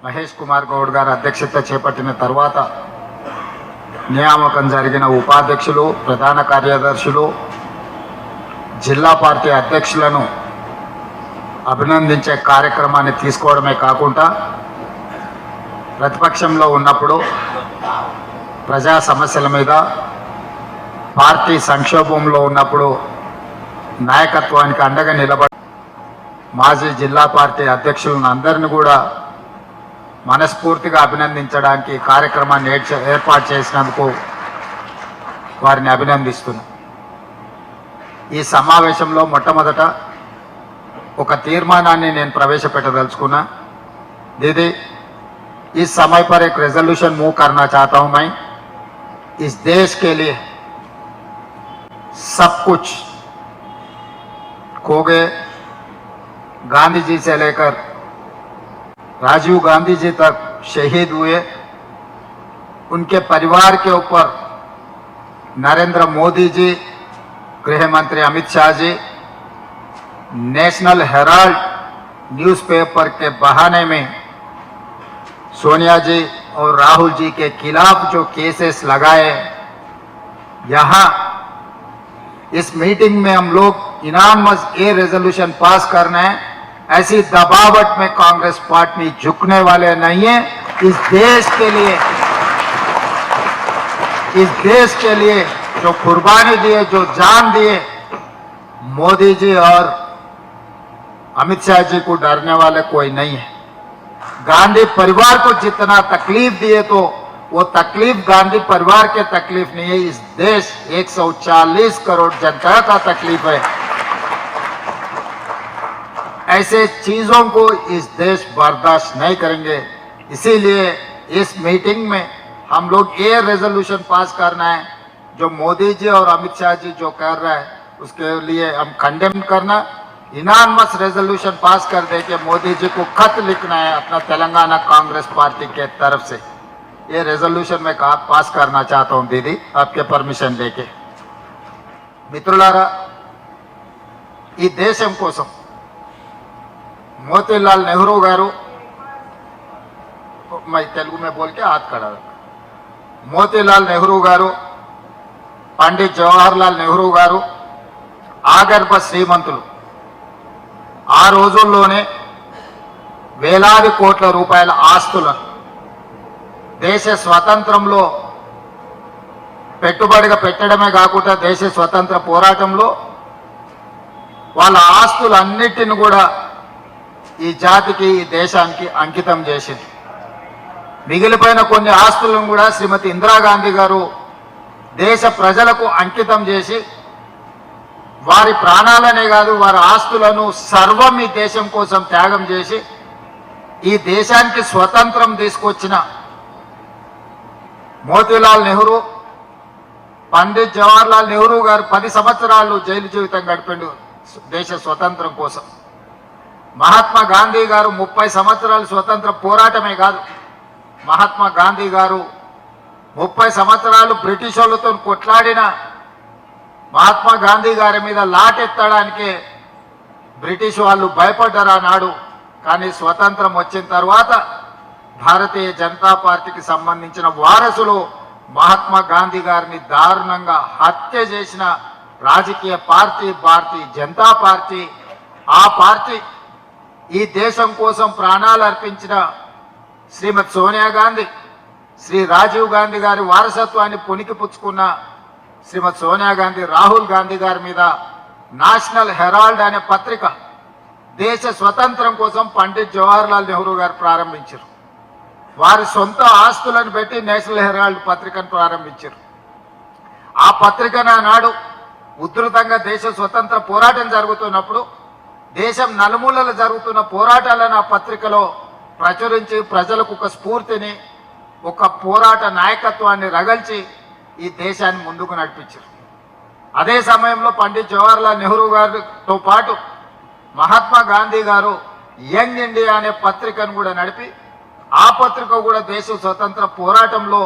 మహేష్ కుమార్ గౌడ్ గారు అధ్యక్షత చేపట్టిన తర్వాత నియామకం జరిగిన ఉపాధ్యక్షులు, ప్రధాన కార్యదర్శులు, జిల్లా పార్టీ అధ్యక్షులను అభినందించే కార్యక్రమాన్ని తీసుకోవడమే కాకుండా ప్రతిపక్షంలో ఉన్నప్పుడు ప్రజా సమస్యల మీద, పార్టీ సంక్షోభంలో ఉన్నప్పుడు నాయకత్వానికి అండగా నిలబడి మాజీ జిల్లా పార్టీ అధ్యక్షులను అందరినీ కూడా మనస్ఫూర్తిగా అభినందించడానికి కార్యక్రమాన్ని ఏర్పాటు చేసినందుకు వారిని అభినందిస్తున్నాను. ఈ సమావేశంలో మొట్టమొదట ఒక తీర్మానాన్ని నేను ప్రవేశపెట్టదలుచుకున్నా. दीदी इस समय पर एक रेजोल्यूशन मूव करना चाहता हूं मैं. इस देश के लिए सब कुछ खो गए. गांधी जी से लेकर राजीव गांधी जी तक शहीद हुए. उनके परिवार के ऊपर नरेंद्र मोदी जी, गृह मंत्री Amit Shah ji, national Herald newspaper के बहाने में सोनिया जी और राहुल जी के खिलाफ जो केसेस लगाए, यहाँ इस मीटिंग में हम लोग इनामस ये रेजोल्यूशन पास करना है. ऐसी दबावट में कांग्रेस पार्टी झुकने वाले नहीं है. इस देश के लिए जो कुर्बानी दिए, जो जान दिए, मोदी जी और अमित शाह जी को डरने वाले कोई नहीं है. गांधी परिवार को जितना तकलीफ दिए तो वो तकलीफ गांधी परिवार के तकलीफ नहीं है, इस देश 140 करोड़ जनता का तकलीफ है. ऐसे चीजों को इस देश बर्दाश्त नहीं करेंगे. इसीलिए इस मीटिंग में हम लोग ये रेजोल्यूशन पास करना है. जो मोदी जी और अमित शाह जी जो कर रहा है उसके लिए हम कंडेम करना, इनामस रेजोल्यूशन पास कर दे कि मोदी जी को खत लिखना है अपना तेलंगाना कांग्रेस पार्टी के तरफ से. ये रेजोल्यूशन मैं पास करना चाहता हूं दीदी, आपके परमिशन लेके. मित्रुलारा, ఈ దేశం కోసం मोतीलाल नेहरू गारू, मैं तेलुगु में बोल के हाथ खड़ा रखा, मोतीलाल नेहरू गारू, पंडित जवाहरलाल नेहरू गारू ఆగర్భ శ్రీమంతులు. ఆ రోజుల్లోనే వేలాది కోట్ల రూపాయల ఆస్తులను దేశ స్వతంత్రంలో పెట్టుబడిగా పెట్టడమే కాకుండా దేశ స్వతంత్ర పోరాటంలో వాళ్ళ ఆస్తులన్నిటిని కూడా ఈ జాతికి, ఈ దేశానికి అంకితం చేసింది. మిగిలిపోయిన కొన్ని ఆస్తులను కూడా శ్రీమతి ఇందిరాగాంధీ గారు దేశ ప్రజలకు అంకితం చేసి వారి ప్రాణాలనే కాదు వారి ఆస్తులను సర్వం ఈ దేశం కోసం త్యాగం చేసి ఈ దేశానికి స్వతంత్రం తీసుకొచ్చిన మోతీలాల్ నెహ్రూ, పండిత్ జవహర్లాల్ నెహ్రూ గారు 10 సంవత్సరాలు జైలు జీవితం గడిపాడు దేశ స్వతంత్రం కోసం. మహాత్మా గాంధీ గారు 30 సంవత్సరాలు స్వతంత్ర పోరాటమే కాదు, మహాత్మా గాంధీ గారు 30 సంవత్సరాలు బ్రిటిష్ వాళ్ళతో కొట్లాడిన మహాత్మా గాంధీ గారి మీద లాటెత్తడానికి బ్రిటిష్ వాళ్ళు భయపడ్డారు ఆనాడు. కానీ స్వతంత్రం వచ్చిన తర్వాత భారతీయ జనతా పార్టీకి సంబంధించిన వారసులు మహాత్మా గాంధీ గారిని దారుణంగా హత్య చేసిన రాజకీయ పార్టీ భారతీయ జనతా పార్టీ. ఆ పార్టీ ఈ దేశం కోసం ప్రాణాలు అర్పించిన శ్రీమతి సోనియా గాంధీ, శ్రీ రాజీవ్ గాంధీ గారి వారసత్వాన్ని పుణికిపుచ్చుకున్న శ్రీమతి సోనియా గాంధీ, రాహుల్ గాంధీ గారి మీద నేషనల్ హెరాల్డ్ అనే పత్రిక దేశ స్వతంత్రం కోసం పండిత్ జవహర్లాల్ నెహ్రూ గారు ప్రారంభించారు. వారి సొంత ఆస్తులను పెట్టి నేషనల్ హెరాల్డ్ పత్రికను ప్రారంభించారు. ఆ పత్రిక నాడు ఉధృతంగా దేశ స్వతంత్ర పోరాటం జరుగుతున్నప్పుడు దేశం నలుమూలలు జరుగుతున్న పోరాటాలను ఆ పత్రికలో ప్రచురించి ప్రజలకు ఒక స్ఫూర్తిని, ఒక పోరాట నాయకత్వాన్ని రగల్చి ఈ దేశాన్ని ముందుకు నడిపించారు. అదే సమయంలో పండిత్ జవహర్లాల్ నెహ్రూ గారితో పాటు మహాత్మా గాంధీ గారు యంగ్ ఇండియా అనే పత్రికను కూడా నడిపి ఆ పత్రిక కూడా దేశ స్వతంత్ర పోరాటంలో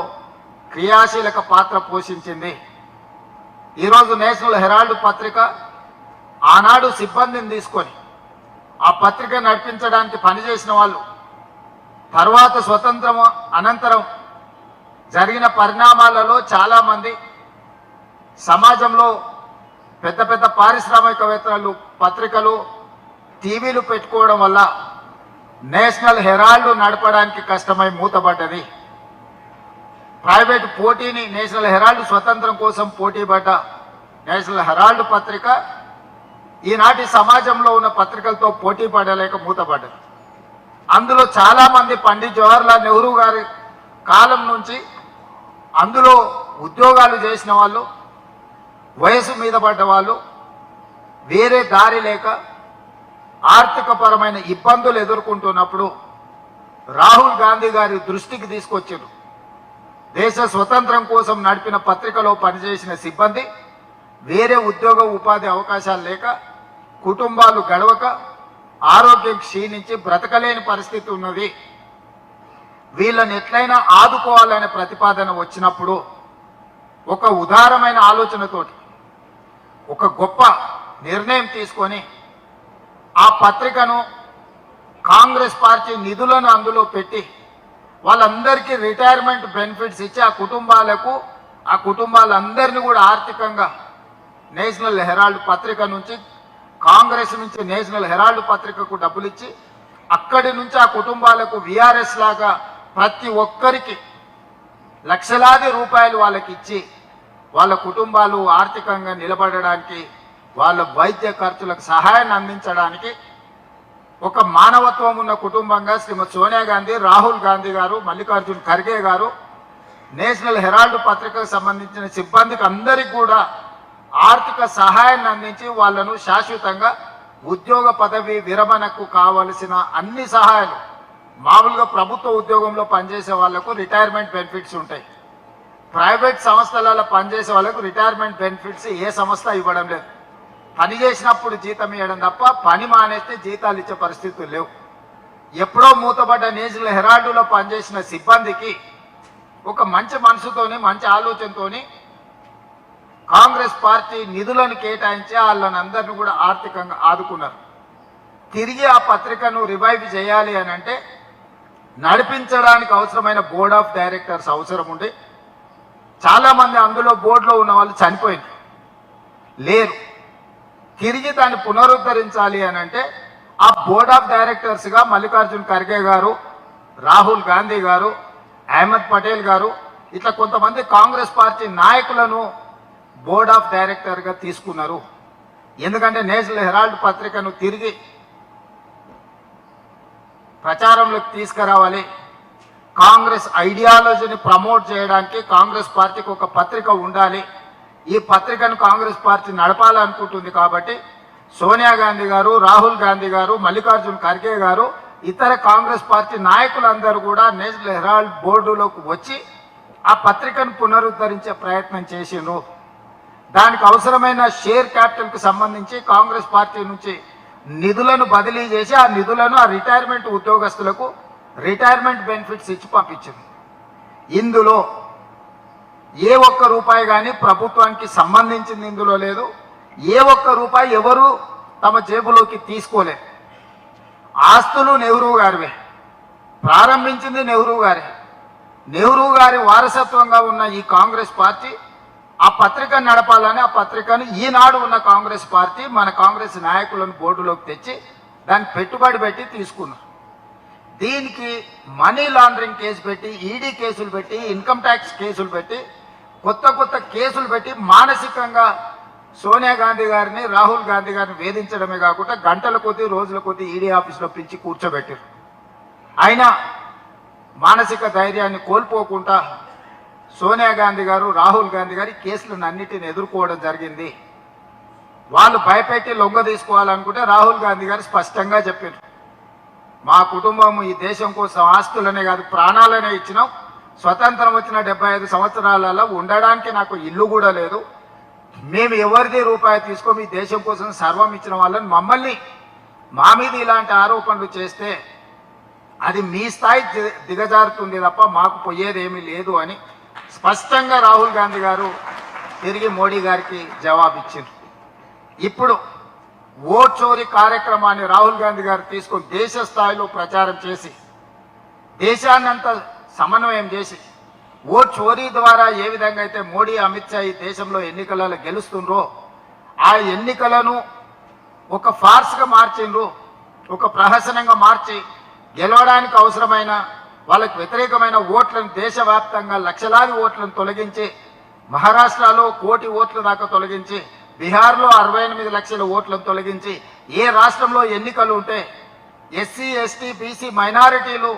క్రియాశీలక పాత్ర పోషించింది. ఈరోజు నేషనల్ హెరాల్డ్ పత్రిక ఆనాడు సిబ్బందిని తీసుకొని ఆ పత్రిక నడిపించడానికి పనిచేసిన వాళ్ళు తర్వాత స్వతంత్రం అనంతరం జరిగిన పరిణామాలలో చాలామంది సమాజంలో పెద్ద పెద్ద పారిశ్రామికవేత్తలు పత్రికలు టీవీలు పెట్టుకోవడం వల్ల నేషనల్ హెరాల్డ్ నడపడానికి కష్టమై మూతపడ్డది. ప్రైవేట్ పోటీని నేషనల్ హెరాల్డ్ స్వతంత్రం కోసం పోటీపడ్డ నేషనల్ హెరాల్డ్ పత్రిక ఈనాటి సమాజంలో ఉన్న పత్రికలతో పోటీ పడలేక మూతపడ్డది. అందులో చాలామంది పండిత్ జవహర్లాల్ నెహ్రూ గారి కాలం నుంచి అందులో ఉద్యోగాలు చేసిన వాళ్ళు, వయసు మీద పడ్డ వాళ్ళు వేరే దారి లేక ఆర్థికపరమైన ఇబ్బందులు ఎదుర్కొంటున్నప్పుడు రాహుల్ గాంధీ గారి దృష్టికి తీసుకొచ్చారు. దేశ స్వతంత్రం కోసం నడిపిన పత్రికలో పనిచేసిన సిబ్బంది వేరే ఉద్యోగ ఉపాధి అవకాశాలు లేక కుటుంబాలు గడవక ఆరోగ్యం క్షీణించి బ్రతకలేని పరిస్థితి ఉన్నది. వీళ్ళని ఎట్లయినా ఆదుకోవాలనే ప్రతిపాదన వచ్చినప్పుడు ఒక ఉదారమైన ఆలోచనతోటి ఒక గొప్ప నిర్ణయం తీసుకొని ఆ పత్రికను కాంగ్రెస్ పార్టీ నిధులను అందులో పెట్టి వాళ్ళందరికీ రిటైర్మెంట్ బెనిఫిట్స్ ఇచ్చి ఆ కుటుంబాలందరినీ కూడా ఆర్థికంగా నేషనల్ హెరాల్డ్ పత్రిక నుంచి కాంగ్రెస్ నుంచి నేషనల్ హెరాల్డ్ పత్రికకు డబ్బులు ఇచ్చి అక్కడి నుంచి ఆ కుటుంబాలకు విఆర్ఎస్ లాగా ప్రతి ఒక్కరికి లక్షలాది రూపాయలు వాళ్ళకి ఇచ్చి వాళ్ళ కుటుంబాలు ఆర్థికంగా నిలబడడానికి వాళ్ళ వైద్య ఖర్చులకు సహాయాన్ని అందించడానికి ఒక మానవత్వం ఉన్న కుటుంబంగా శ్రీమతి సోనియా గాంధీ, రాహుల్ గాంధీ గారు, మల్లికార్జున్ ఖర్గే గారు నేషనల్ హెరాల్డ్ పత్రికకు సంబంధించిన సిబ్బందికి అందరికీ కూడా ఆర్థిక సహాయాన్ని అందించి వాళ్ళను శాశ్వతంగా ఉద్యోగ పదవి విరమణకు కావలసిన అన్ని సహాయాలు, మామూలుగా ప్రభుత్వ ఉద్యోగంలో పనిచేసే వాళ్లకు రిటైర్మెంట్ బెనిఫిట్స్ ఉంటాయి, ప్రైవేట్ సంస్థలలో పనిచేసే వాళ్ళకు రిటైర్మెంట్ బెనిఫిట్స్ ఏ సంస్థ ఇవ్వడం లేదు. పని చేసినప్పుడు జీతం ఇవ్వడం తప్ప పని మానేస్తే జీతాలు ఇచ్చే పరిస్థితులు లేవు. ఎప్పుడో మూతపడ్డ నేషనల్ హెరాల్డ్లో పనిచేసిన సిబ్బందికి ఒక మంచి మనసుతోని మంచి ఆలోచనతోని కాంగ్రెస్ పార్టీ నిధులను కేటాయించి వాళ్ళని అందరినీ కూడా ఆర్థికంగా ఆదుకున్నారు. తిరిగి ఆ పత్రికను రివైవ్ చేయాలి అని అంటే నడిపించడానికి అవసరమైన బోర్డ్ ఆఫ్ డైరెక్టర్స్ అవసరం ఉండి చాలామంది అందులో బోర్డులో ఉన్న వాళ్ళు చనిపోయింది లేరు. తిరిగి దాన్ని పునరుద్ధరించాలి అని అంటే ఆ బోర్డ్ ఆఫ్ డైరెక్టర్స్గా మల్లికార్జున్ ఖర్గే గారు, రాహుల్ గాంధీ గారు, అహ్మద్ పటేల్ గారు ఇట్లా కొంతమంది కాంగ్రెస్ పార్టీ నాయకులను బోర్డ్ ఆఫ్ డైరెక్టర్గా తీసుకున్నారు. ఎందుకంటే నేషనల్ హెరాల్డ్ పత్రికను తిరిగి ప్రచారంలోకి తీసుకురావాలి, కాంగ్రెస్ ఐడియాలజీని ప్రమోట్ చేయడానికి కాంగ్రెస్ పార్టీకి ఒక పత్రిక ఉండాలి, ఈ పత్రికను కాంగ్రెస్ పార్టీ నడపాలనుకుంటుంది. కాబట్టి సోనియా గాంధీ గారు, రాహుల్ గాంధీ గారు, మల్లికార్జున్ ఖర్గే గారు, ఇతర కాంగ్రెస్ పార్టీ నాయకులందరూ కూడా నేషనల్ హెరాల్డ్ బోర్డులోకి వచ్చి ఆ పత్రికను పునరుద్ధరించే ప్రయత్నం చేసిండ్రు. దానికి అవసరమైన షేర్ క్యాపిటల్కి సంబంధించి కాంగ్రెస్ పార్టీ నుంచి నిధులను బదిలీ చేసి ఆ నిధులను ఆ రిటైర్మెంట్ ఉద్యోగస్తులకు రిటైర్మెంట్ బెనిఫిట్స్ ఇచ్చి పంపించింది. ఇందులో ఏ ఒక్క రూపాయి కానీ ప్రభుత్వానికి సంబంధించింది ఇందులో లేదు. ఏ ఒక్క రూపాయి ఎవరు తమ జేబులోకి తీసుకోలేదు. ఆస్తులు నెహ్రూ గారివే, ప్రారంభించింది నెహ్రూ గారే. నెహ్రూ గారి వారసత్వంగా ఉన్న ఈ కాంగ్రెస్ పార్టీ ఆ పత్రికను నడపాలని ఆ పత్రికను ఈనాడు ఉన్న కాంగ్రెస్ పార్టీ మన కాంగ్రెస్ నాయకులను బోర్డులోకి తెచ్చి దాన్ని పెట్టుబడి పెట్టి తీసుకున్నారు. దీనికి మనీ లాండరింగ్ కేసు పెట్టి, ఈడీ కేసులు పెట్టి, ఇన్కమ్ ట్యాక్స్ కేసులు పెట్టి, కొత్త కేసులు పెట్టి మానసికంగా సోనియా గాంధీ గారిని, రాహుల్ గాంధీ గారిని వేధించడమే కాకుండా గంటల కొద్దీ రోజుల కొద్దీ ఈడీ ఆఫీస్లో పిలిచి కూర్చోబెట్టారు. అయినా మానసిక ధైర్యాన్ని కోల్పోకుండా సోనియా గాంధీ గారు, రాహుల్ గాంధీ గారి కేసులను అన్నిటిని ఎదుర్కోవడం జరిగింది. వాళ్ళు భయపెట్టి లొంగ తీసుకోవాలనుకుంటే రాహుల్ గాంధీ గారు స్పష్టంగా చెప్పారు, మా కుటుంబం ఈ దేశం కోసం ఆస్తులనే కాదు ప్రాణాలనే ఇచ్చినాం. స్వతంత్రం వచ్చిన 75 సంవత్సరాలలో ఉండడానికి నాకు ఇల్లు కూడా లేదు. మేము ఎవరిది రూపాయి తీసుకో ఈ దేశం కోసం సర్వం ఇచ్చిన వాళ్ళని మమ్మల్ని మా మీద ఇలాంటి ఆరోపణలు చేస్తే అది మీ స్థాయి దిగజారుతుంది తప్ప మాకు పోయేది ఏమీ లేదు అని స్పష్టంగా రాహుల్ గాంధీ గారు తిరిగి మోడీ గారికి జవాబిచ్చారు. ఇప్పుడు ఓట్ చోరీ కార్యక్రమాన్ని రాహుల్ గాంధీ గారు తీసుకొని దేశ స్థాయిలో ప్రచారం చేసి దేశాన్నంతా సమన్వయం చేసి ఓట్ చోరీ ద్వారా ఏ విధంగా అయితే మోడీ అమిత్ షా ఈ దేశంలో ఎన్నికలలో గెలుస్తుండ్రో ఆ ఎన్నికలను ఒక ఫార్స్గా మార్చిండ్రు, ఒక ప్రహసనంగా మార్చి గెలవడానికి అవసరమైన వాళ్ళకు వ్యతిరేకమైన ఓట్లను దేశవ్యాప్తంగా లక్షలాది ఓట్లను తొలగించి మహారాష్ట్రలో 1 కోటి ఓట్ల దాకా తొలగించి బీహార్లో 68 లక్షల ఓట్లను తొలగించి ఏ రాష్ట్రంలో ఎన్నికలు ఉంటే ఎస్సీ ఎస్టీ బీసీ మైనారిటీలు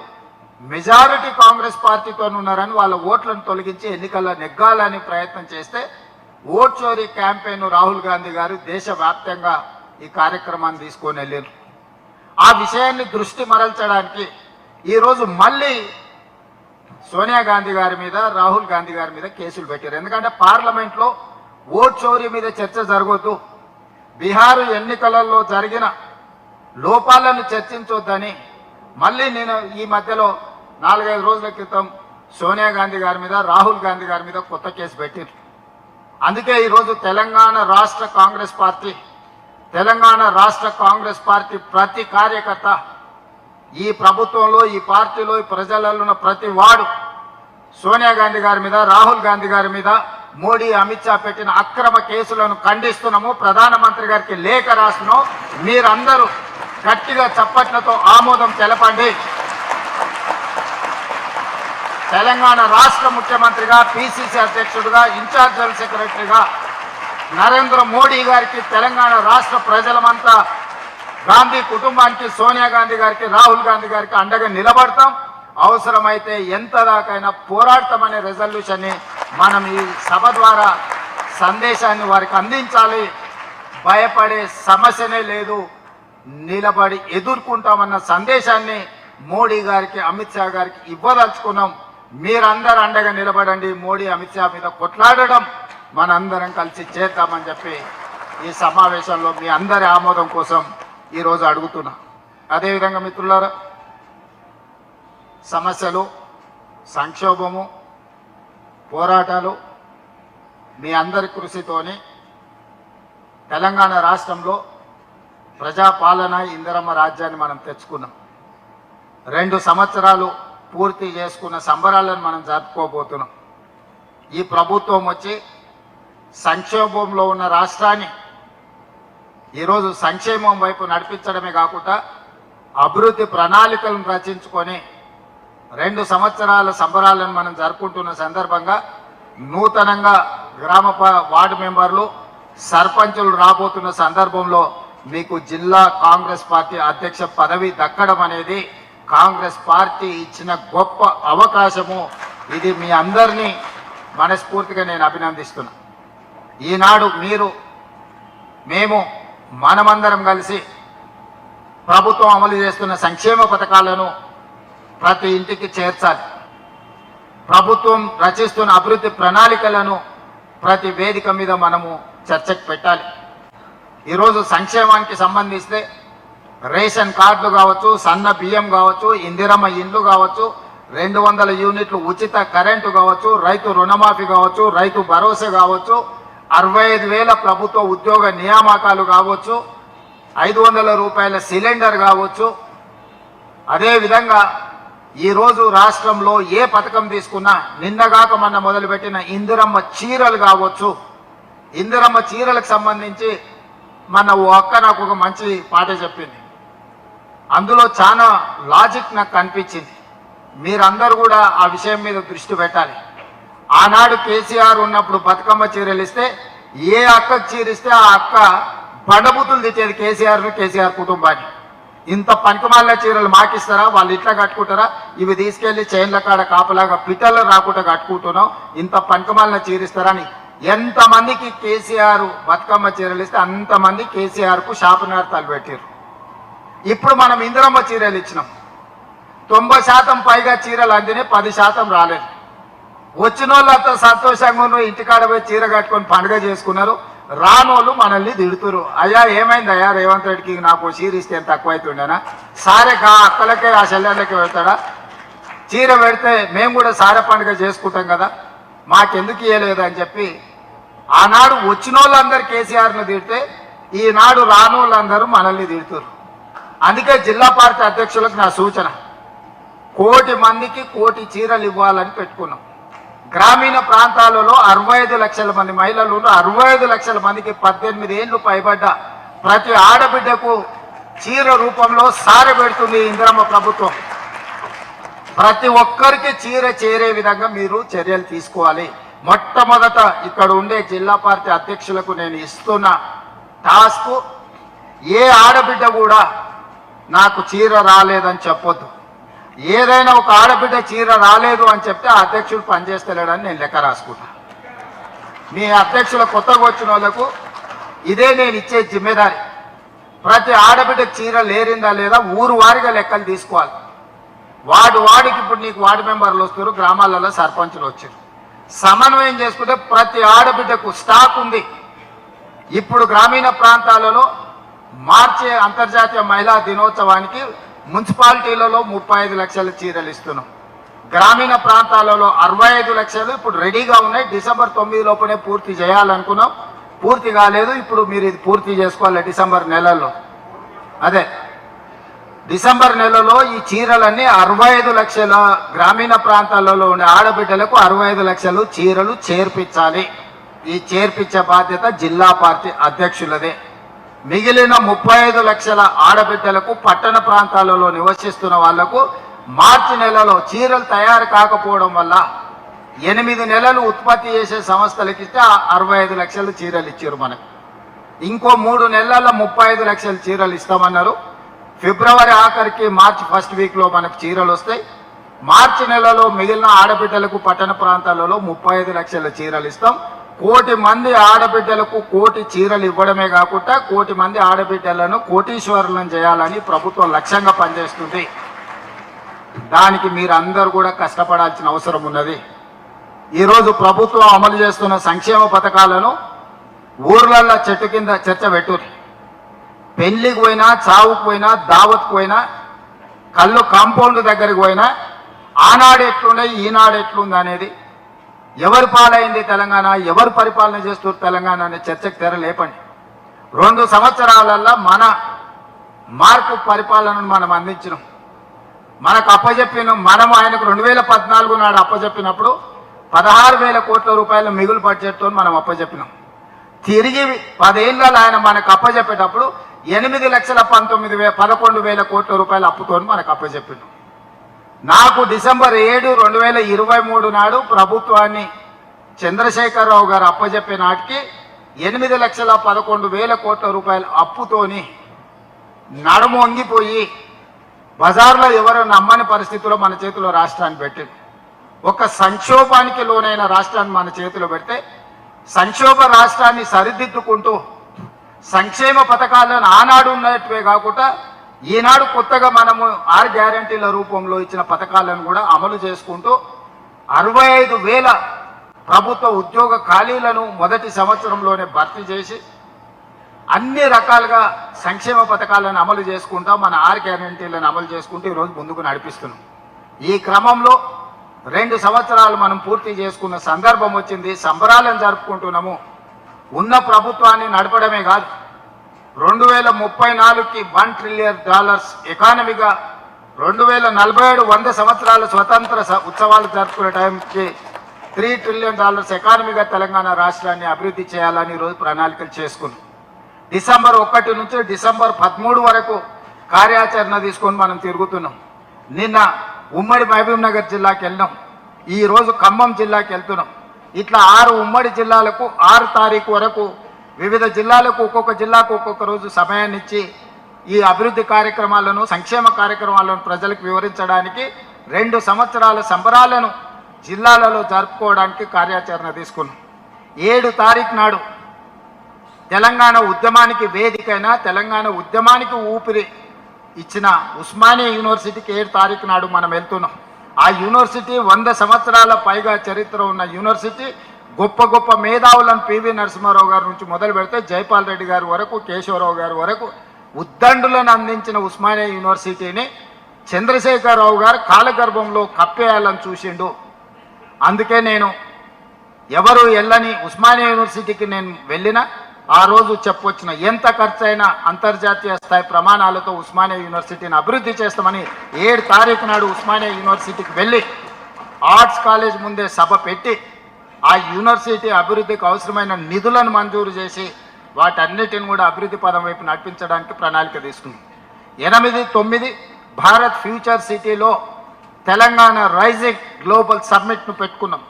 మెజారిటీ కాంగ్రెస్ పార్టీతో ఉన్నారని వాళ్ళ ఓట్లను తొలగించి ఎన్నికల్లో నెగ్గాలని ప్రయత్నం చేస్తే ఓట్ చోరీ క్యాంపెయిన్ రాహుల్ గాంధీ గారు దేశవ్యాప్తంగా ఈ కార్యక్రమాన్ని తీసుకొని వెళ్ళారు. ఆ విషయాన్ని దృష్టి మరల్చడానికి ఈరోజు మళ్ళీ సోనియా గాంధీ గారి మీద రాహుల్ గాంధీ గారి మీద కేసులు పెట్టారు. ఎందుకంటే పార్లమెంట్లో ఓట్ చోరీ మీద చర్చ జరగొద్దు, బీహార్ ఎన్నికలలో జరిగిన లోపాలను చర్చించొద్దని మళ్ళీ నేను ఈ మధ్యలో 4-5 రోజుల క్రితం సోనియా గాంధీ గారి మీద రాహుల్ గాంధీ గారి మీద కొత్త కేసు పెట్టారు. అందుకే ఈరోజు తెలంగాణ రాష్ట్ర కాంగ్రెస్ పార్టీ ప్రతి కార్యకర్త ఈ ప్రభుత్వంలో ఈ పార్టీలో ఈ ప్రజలలో ఉన్న ప్రతి వాడు సోనియా గాంధీ గారి మీద రాహుల్ గాంధీ గారి మీద మోడీ అమిత్ షా పెట్టిన అక్రమ కేసులను ఖండిస్తున్నాము, ప్రధానమంత్రి గారికి లేఖ రాస్తున్నాం. మీరందరూ గట్టిగా చప్పట్లతో ఆమోదం తెలపండి. తెలంగాణ రాష్ట్ర ముఖ్యమంత్రిగా, పిసిసి అధ్యక్షుడిగా, ఇన్ఛార్జ్ జనరల్ సెక్రటరీగా నరేంద్ర మోడీ గారికి, తెలంగాణ రాష్ట్ర ప్రజలమంతా గాంధీ కుటుంబానికి, సోనియా గాంధీ గారికి, రాహుల్ గాంధీ గారికి అండగా నిలబడతాం. అవసరమైతే ఎంత దాకైనా పోరాడతామనే రెజల్యూషన్ని మనం ఈ సభ ద్వారా సందేశాన్ని వారికి అందించాలి. భయపడే సమస్యనే లేదు, నిలబడి ఎదుర్కొంటామన్న సందేశాన్ని మోడీ గారికి, అమిత్ షా గారికి ఇవ్వదలుచుకున్నాం. మీరందరూ అండగా నిలబడండి. మోడీ అమిత్ షా మీద కొట్లాడడం మనందరం కలిసి చేద్దామని చెప్పి ఈ సమావేశంలో మీ అందరి ఆమోదం కోసం ఈరోజు అడుగుతున్నా. అదేవిధంగా మిత్రులారా, సమస్యలు, సంక్షోభము, పోరాటాలు మీ అందరి కృషితోని తెలంగాణ రాష్ట్రంలో ప్రజాపాలన, ఇందిరమ్మ రాజ్యాన్ని మనం తెచ్చుకున్నాం. 2 సంవత్సరాలు పూర్తి చేసుకున్న సంబరాలను మనం జరుపుకోబోతున్నాం. ఈ ప్రభుత్వం వచ్చి సంక్షోభంలో ఉన్న రాష్ట్రాన్ని ఈరోజు సంక్షేమం వైపు నడిపించడమే కాకుండా అభివృద్ధి ప్రణాళికలను రచించుకొని 2 సంవత్సరాల సంబరాలను మనం జరుపుకుంటున్న సందర్భంగా నూతనంగా వార్డు మెంబర్లు, సర్పంచులు రాబోతున్న సందర్భంలో మీకు జిల్లా కాంగ్రెస్ పార్టీ అధ్యక్ష పదవి దక్కడం అనేది కాంగ్రెస్ పార్టీ ఇచ్చిన గొప్ప అవకాశము. ఇది మీ అందరినీ మనస్ఫూర్తిగా నేను అభినందిస్తున్నా. ఈనాడు మేము మనమందరం కలిసి ప్రభుత్వం అమలు చేస్తున్న సంక్షేమ పథకాలను ప్రతి ఇంటికి చేర్చాలి. ప్రభుత్వం రచిస్తున్న అభివృద్ధి ప్రణాళికలను ప్రతి వేదిక మీద మనము చర్చకు పెట్టాలి. ఈరోజు సంక్షేమానికి సంబంధిస్తే రేషన్ కార్డులు కావచ్చు, సన్న బియ్యం కావచ్చు, ఇందిరమ్మ ఇండ్లు కావచ్చు, 200 యూనిట్లు ఉచిత కరెంటు కావచ్చు, రైతు రుణమాఫీ కావచ్చు, రైతు భరోసా కావచ్చు, 65,000 ప్రభుత్వ ఉద్యోగ నియామకాలు కావచ్చు, 500 రూపాయల సిలిండర్ కావచ్చు. అదేవిధంగా ఈరోజు రాష్ట్రంలో ఏ పథకం తీసుకున్నా నిన్నగాక మొన్న మొదలుపెట్టిన ఇందిరమ్మ చీరలు కావచ్చు. ఇందిరమ్మ చీరలకు సంబంధించి మన ఓ అక్క నాకు ఒక మంచి పాట చెప్పింది. అందులో చాలా లాజిక్ నాకు కనిపించింది. మీరందరూ కూడా ఆ విషయం మీద దృష్టి పెట్టాలి. ఆనాడు కేసీఆర్ ఉన్నప్పుడు బతుకమ్మ చీరలు ఇస్తే ఏ అక్కకు చీరిస్తే ఆ అక్క బండబూతులు తెచ్చేది కేసీఆర్ కుటుంబాన్ని. ఇంత పనికిమాలిన చీరలు మాకిస్తారా, వాళ్ళు ఇట్లా కట్టుకుంటారా, ఇవి తీసుకెళ్లి చైన్ల కాడ కాపలాగా పిట్టలు రాకుండా కట్టుకుంటున్నాం, ఇంత పనికిమాలిన చీరిస్తారని ఎంతమందికి కేసీఆర్ బతుకమ్మ చీరలు ఇస్తే అంతమంది కేసీఆర్కు శాపనార్థాలు పెట్టారు. ఇప్పుడు మనం ఇందిరమ్మ చీరలు ఇచ్చినాం. 90% పైగా చీరలు అందినాయి, 10% రాలేదు. వచ్చిన వాళ్ళంతా సంతోషంగా ఇంటికాడ పోయి చీర కట్టుకొని పండుగ చేసుకున్నారు. రానోళ్ళు మనల్ని తిడుతురు. అయ్యా ఏమైంది అయ్యా, రేవంత్ రెడ్డికి నాకు చీర ఇస్తే ఎంత తక్కువ అవుతుండేనా, సారే కా అక్కలకే ఆ శల్యాలకే పెడతాడా, చీర పెడితే మేము కూడా సారె పండుగ చేసుకుంటాం కదా, మాకెందుకు ఇవ్వలేదు అని చెప్పి ఆనాడు వచ్చిన వాళ్ళందరూ కేసీఆర్ను తిడితే ఈనాడు రానోళ్ళందరూ మనల్ని తిడుతురు. అందుకే జిల్లా పార్టీ అధ్యక్షులకు నా సూచన, కోటి మందికి కోటి చీరలు ఇవ్వాలని పెట్టుకున్నాం. గ్రామీణ ప్రాంతాలలో 65 లక్షల మంది మహిళలు 65 లక్షల మందికి 18 ఏళ్ళు పైబడ్డ ప్రతి ఆడబిడ్డకు చీర రూపంలో సారబెడుతుంది ఇందిరమ్మ ప్రభుత్వం. ప్రతి ఒక్కరికి చీర చేరే విధంగా మీరు చర్యలు తీసుకోవాలి. మొట్టమొదట ఇక్కడ ఉండే జిల్లా పార్టీ అధ్యక్షులకు నేను ఇస్తున్న టాస్క్, ఏ ఆడబిడ్డ కూడా నాకు చీర రాలేదని చెప్పొద్దు. ఏదైనా ఒక ఆడబిడ్డ చీర రాలేదు అని చెప్తే ఆ అధ్యక్షుడు పనిచేస్తలేడని నేను లెక్క రాసుకుంటా. మీ అధ్యక్షుల కొత్తగా వచ్చిన వాళ్ళకు ఇదే నేను ఇచ్చే జిమ్మెదారి. ప్రతి ఆడబిడ్డ చీర లేరిందా లేదా ఊరు వారిగా లెక్కలు తీసుకోవాలి. వాడికి ఇప్పుడు నీకు వార్డు మెంబర్లు వస్తారు, గ్రామాలలో సర్పంచులు వచ్చారు. సమన్వయం చేసుకుంటే ప్రతి ఆడబిడ్డకు స్టాక్ ఉంది. ఇప్పుడు గ్రామీణ ప్రాంతాలలో మార్చి అంతర్జాతీయ మహిళా దినోత్సవానికి మున్సిపాలిటీలలో 35 లక్షల చీరలు ఇస్తున్నాం. గ్రామీణ ప్రాంతాలలో 65 లక్షలు ఇప్పుడు రెడీగా ఉన్నాయి. డిసెంబర్ 9 లోపునే పూర్తి చేయాలనుకున్నాం, పూర్తి కాలేదు. ఇప్పుడు మీరు ఇది పూర్తి చేసుకోవాలి డిసెంబర్ నెలలో. అదే డిసెంబర్ నెలలో ఈ చీరలన్నీ 65 లక్షల గ్రామీణ ప్రాంతాలలో ఉండే ఆడబిడ్డలకు 65 లక్షలు చీరలు చేర్పించాలి. ఈ చేర్పించే బాధ్యత జిల్లా పార్టీ అధ్యక్షులదే. మిగిలిన 35 లక్షల ఆడబిడ్డలకు పట్టణ ప్రాంతాలలో నివసిస్తున్న వాళ్లకు మార్చి నెలలో చీరలు తయారు కాకపోవడం వల్ల 8 నెలలు ఉత్పత్తి చేసే సంస్థలకు ఇస్తే 65 లక్షల చీరలు ఇచ్చారు మనకు. ఇంకో 3 నెలల్లో 35 లక్షల చీరలు ఇస్తామన్నారు. ఫిబ్రవరి ఆఖరికి మార్చి ఫస్ట్ వీక్లో మనకు చీరలు వస్తాయి. మార్చి నెలలో మిగిలిన ఆడబిడ్డలకు పట్టణ ప్రాంతాలలో 35 లక్షల చీరలు ఇస్తాం. 1 కోటి మంది ఆడబిడ్డలకు కోటి చీరలు ఇవ్వడమే కాకుండా 1 కోటి మంది ఆడబిడ్డలను కోటీశ్వరులను చేయాలని ప్రభుత్వం లక్ష్యంగా పనిచేస్తుంది. దానికి మీరందరూ కూడా కష్టపడాల్సిన అవసరం ఉన్నది. ఈరోజు ప్రభుత్వం అమలు చేస్తున్న సంక్షేమ పథకాలను ఊర్లల్లో చెట్టు కింద చర్చ పెట్టుర్రి. పెళ్లికి పోయినా, చావుకు పోయినా, దావత్కు పోయినా, కళ్ళు కాంపౌండ్ దగ్గరికి పోయినా ఆనాడు ఎట్లుండే ఈనాడు ఎట్లుంది అనేది, ఎవరు పాలైంది తెలంగాణ, ఎవరు పరిపాలన చేస్తారు తెలంగాణ అనే చర్చకు తెర లేపండి. 2 సంవత్సరాలల్లో మన మార్పు పరిపాలనను మనం అందించినాం. మనకు అప్పచెప్పిన మనము ఆయనకు 2014 నాడు అప్పచెప్పినప్పుడు 16,000 కోట్ల రూపాయల మిగులు బడ్జెట్తో మనం అప్పచెప్పినాం. తిరిగి 10 ఏళ్ళలో ఆయన మనకు అప్పచెప్పేటప్పుడు 8,19,11,000 కోట్ల రూపాయల అప్పుతో మనకు అప్పచెప్పినాం. నాకు డిసెంబర్ 7, 2023 నాడు ప్రభుత్వాన్ని చంద్రశేఖరరావు గారు అప్పచెప్పే నాటికి 8,11,000 కోట్ల రూపాయల అప్పుతోని నడుము వంగిపోయి బజార్లో ఎవరు నమ్మని పరిస్థితుల్లో మన చేతిలో రాష్ట్రాన్ని పెట్టింది. ఒక సంక్షోభానికి లోనైన రాష్ట్రాన్ని మన చేతిలో పెడితే సంక్షోభ రాష్ట్రాన్ని సరిదిద్దుకుంటూ సంక్షేమ పథకాలను ఆనాడు ఉన్నట్టువే కాకుండా ఈనాడు కొత్తగా మనము 6 గ్యారంటీల రూపంలో ఇచ్చిన పథకాలను కూడా అమలు చేసుకుంటూ 65,000 ప్రభుత్వ ఉద్యోగ ఖాళీలను మొదటి సంవత్సరంలోనే భర్తీ చేసి అన్ని రకాలుగా సంక్షేమ పథకాలను అమలు చేసుకుంటూ మన 6 గ్యారంటీలను అమలు చేసుకుంటూ ఈరోజు ముందుకు నడిపిస్తున్నాం. ఈ క్రమంలో 2 సంవత్సరాలు మనం పూర్తి చేసుకున్న సందర్భం వచ్చింది. సంబరాలను జరుపుకుంటున్నాము. ఉన్న ప్రభుత్వాన్ని నడపడమే కాదు, 2034కి $1 ట్రిలియన్ ఎకానమీగా, 2047 100 సంవత్సరాల స్వతంత్ర ఉత్సవాలు జరుపుకునే టైంకి $3 ట్రిలియన్ ఎకానమీగా తెలంగాణ రాష్ట్రాన్ని అభివృద్ధి చేయాలని ఈరోజు ప్రణాళికలు చేసుకున్నాం. డిసెంబర్ 1 నుంచి డిసెంబర్ 13 వరకు కార్యాచరణ తీసుకొని మనం తిరుగుతున్నాం. నిన్న ఉమ్మడి మహబూబ్ నగర్ జిల్లాకి వెళ్ళినాం, ఈరోజు ఖమ్మం జిల్లాకి వెళ్తున్నాం. ఇట్లా 6 ఉమ్మడి జిల్లాలకు 6 తారీఖు వరకు వివిధ జిల్లాలకు ఒక్కొక్క జిల్లాకు ఒక్కొక్క రోజు సమయాన్ని ఇచ్చి ఈ అభివృద్ధి కార్యక్రమాలను, సంక్షేమ కార్యక్రమాలను ప్రజలకు వివరించడానికి 2 సంవత్సరాల సంబరాలను జిల్లాలలో జరుపుకోవడానికి కార్యాచరణ తీసుకున్నాం. 7 తారీఖు నాడు తెలంగాణ ఉద్యమానికి వేదికైన, తెలంగాణ ఉద్యమానికి ఊపిరి ఇచ్చిన ఉస్మానియా యూనివర్సిటీకి 7 తారీఖు నాడు మనం వెళ్తున్నాం. ఆ యూనివర్సిటీ 100 సంవత్సరాల పైగా చరిత్ర ఉన్న యూనివర్సిటీ. గొప్ప గొప్ప మేధావులను పివి నరసింహారావు గారి నుంచి మొదలు పెడితే జైపాల్ రెడ్డి గారి వరకు, కేశవరావు గారి వరకు ఉద్దండులను అందించిన ఉస్మానియా యూనివర్సిటీని చంద్రశేఖరరావు గారు కాలగర్భంలో కప్పేయాలని చూసిండు. అందుకే నేను ఎవరు వెళ్ళని ఉస్మానియా యూనివర్సిటీకి నేను వెళ్ళినా ఆ రోజు చెప్పొచ్చిన ఎంత ఖర్చైనా అంతర్జాతీయ స్థాయి ప్రమాణాలతో ఉస్మానియా యూనివర్సిటీని అభివృద్ధి చేస్తామని 7 తారీఖు నాడు ఉస్మానియా యూనివర్సిటీకి వెళ్ళి ఆర్ట్స్ కాలేజ్ ముందే సభ పెట్టి ఆ యూనివర్సిటీ అభివృద్ధికి అవసరమైన నిధులను మంజూరు చేసి వాటన్నిటిని కూడా అభివృద్ధి పదం వైపు నడిపించడానికి ప్రణాళిక తీసుకుంది. 8, 9 భారత్ ఫ్యూచర్ సిటీలో తెలంగాణ రైజింగ్ గ్లోబల్ సమ్మిట్ను పెట్టుకున్నాం.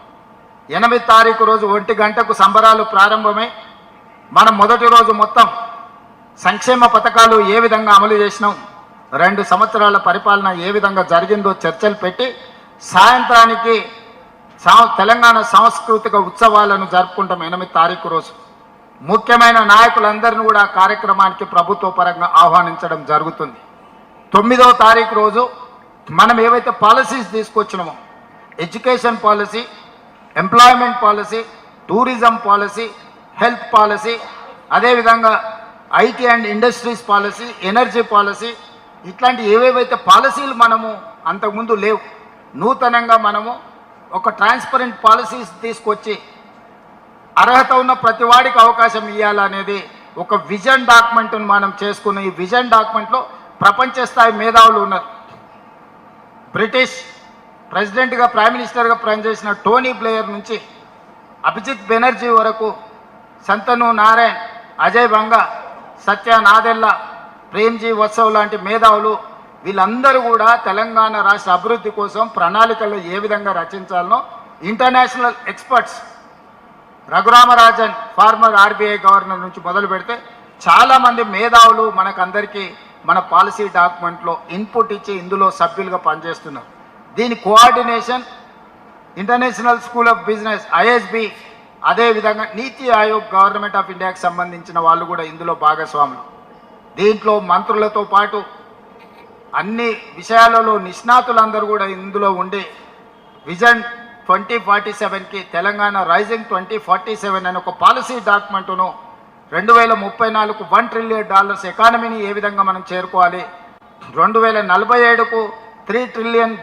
8 తారీఖు రోజు 1 గంటకు సంబరాలు ప్రారంభమై మనం మొదటి రోజు మొత్తం సంక్షేమ పథకాలు ఏ విధంగా అమలు చేసినాం, 2 సంవత్సరాల పరిపాలన ఏ విధంగా జరిగిందో చర్చలు పెట్టి సాయంత్రానికి తెలంగాణ సాంస్కృతిక ఉత్సవాలను జరుపుకుంటాం. 8 తారీఖు రోజు ముఖ్యమైన నాయకులందరినీ కూడా కార్యక్రమానికి ప్రభుత్వ పరంగా ఆహ్వానించడం జరుగుతుంది. 9వ తారీఖు రోజు మనం ఏవైతే పాలసీస్ తీసుకొచ్చినామో education policy, employment policy, tourism policy, health policy, అదేవిధంగా IT and industries policy, energy policy, ఇట్లాంటి ఏవేవైతే పాలసీలు మనము అంతకుముందు లేవు, నూతనంగా మనము ఒక ట్రాన్స్పరెంట్ పాలసీస్ తీసుకొచ్చి అర్హత ఉన్న ప్రతి వాడికి అవకాశం ఇవ్వాలనేది ఒక విజన్ డాక్యుమెంట్ను మనం చేసుకున్న ఈ విజన్ డాక్యుమెంట్లో ప్రపంచ స్థాయి మేధావులు ఉన్నారు. బ్రిటిష్ ప్రెసిడెంట్గా, ప్రైమ్ మినిస్టర్గా పనిచేసిన టోనీ బ్లేయర్ నుంచి అభిజిత్ బెనర్జీ వరకు, సంతను నారాయణ్, అజయ్ బంగా, సత్య నాదెల్లా, ప్రేమ్జీ వత్సవ్ లాంటి మేధావులు వీళ్ళందరూ కూడా తెలంగాణ రాష్ట్ర అభివృద్ధి కోసం ప్రణాళికలు ఏ విధంగా రచించాలనో international experts, Raghuram Rajan farmer RBI governor నుంచి మొదలు పెడితే చాలామంది మేధావులు మనకందరికీ మన పాలసీ డాక్యుమెంట్లో ఇన్పుట్ ఇచ్చి ఇందులో సభ్యులుగా పనిచేస్తున్నారు. దీని coordination international school of business ISB, అదేవిధంగా నీతి ఆయోగ్ గవర్నమెంట్ ఆఫ్ ఇండియాకి సంబంధించిన వాళ్ళు కూడా ఇందులో భాగస్వాములు. దీంట్లో మంత్రులతో పాటు అన్ని విషయాలలో నిష్ణాతులందరూ కూడా ఇందులో ఉండి విజన్ 2047కి తెలంగాణ రైజింగ్ 2047 అనే ఒక పాలసీ డాక్యుమెంటును 2034కు $1 ట్రిలియన్ ఎకానమీని ఏ విధంగా మనం చేరుకోవాలి, 2047కు $3 ట్రిలియన్